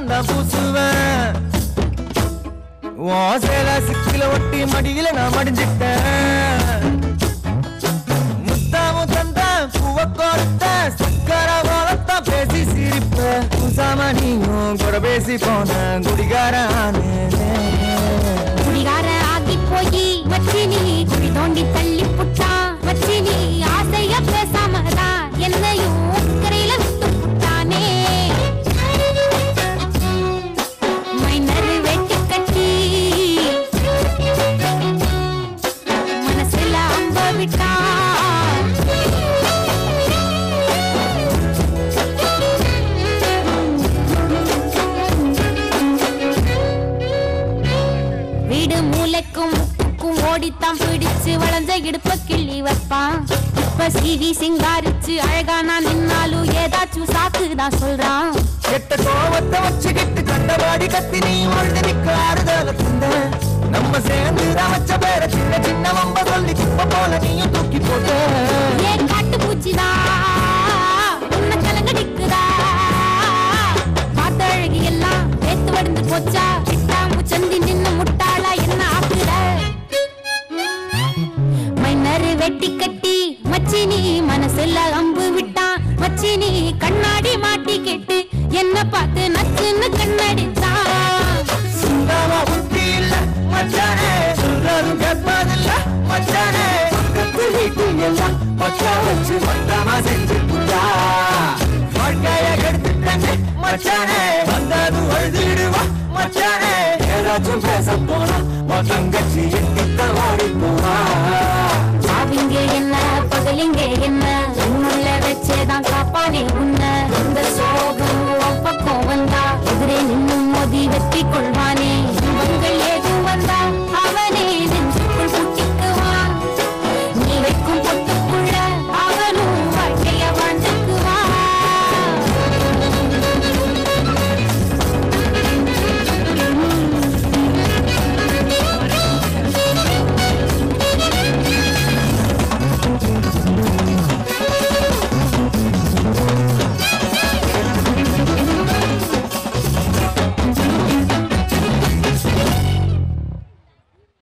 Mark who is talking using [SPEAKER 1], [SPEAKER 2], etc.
[SPEAKER 1] தான் பூசுவேன் சேல சிக்கில ஒட்டி மடியில நான் மடிஞ்சிட்டேன் முத்தாமு தந்த பூவ கொடுத்த சக்கர வளத்தான் பேசி சிரிப்ப பூசாம நீயும் கூட பேசி போன குடிகார
[SPEAKER 2] ஆகி போய் வச்சு நீ குடி தோண்டி தள்ளி புட்டா வச்சு நீ ஆசைய பேசாமதான் என்னையும் கரையில விட்டு புட்டானே மைனர் வெட்டி கட்டி மனசுல அம்ப விட்டா வீடு மூளைக்கும் ஓடித்தான் பிடிச்சு வளர்ந்த இடுப்ப கிள்ளி வைப்பான் இப்ப சீவி சிங்காரிச்சு அழகா நான் நின்னாலும் ஏதாச்சும் சாக்குதான் சொல்றான்
[SPEAKER 1] கெட்ட கோவத்தை வச்சுக்கிட்டு கண்டபாடி கத்தி நீ வாழ்ந்து நிக்க ஆறுதல தந்த நம்ம சேர்ந்து வச்ச பேர சின்ன சின்ன வம்ப சொல்லி குப்ப போல நீயும் தூக்கி போட்ட
[SPEAKER 2] ஏன் காட்டு பூச்சிதா உன்ன கலங்கடிக்குதா பார்த்த அழகி எல்லாம் வேத்து வடிந்து போச்சா விட்டாமு சந்தி நின்னு முட்டாளா என்ன ஆக்குற மைனரு வெட்டி கட்டி மச்சினி மனசுல அம்பு விட்டான் மச்சினி கண்ணாடி மாட்டி கேட்டு என்ன பார்த்து நச்சுன்னு கண்ணடித்தான்
[SPEAKER 1] சுந்தாமா புத்தி இல்ல மச்சானே சொல்றதும் கேட்பதில்ல மச்சானே பக்கத்து வீட்டில் எல்லாம் பக்கா வச்சு மொத்தமா செஞ்சு புட்டா வாழ்க்கைய கெடுத்துட்டே மச்சானே வந்தது அழுதிடுவா மச்சானே ஏதாச்சும் பேச போனா தங்கச்சி எட்டித்த ஓடி போவா
[SPEAKER 2] சாவிங்க என்ன பகலிங்க என்ன உன்னுள்ள வச்சேதான் காப்பானே உன்ன இந்த சோக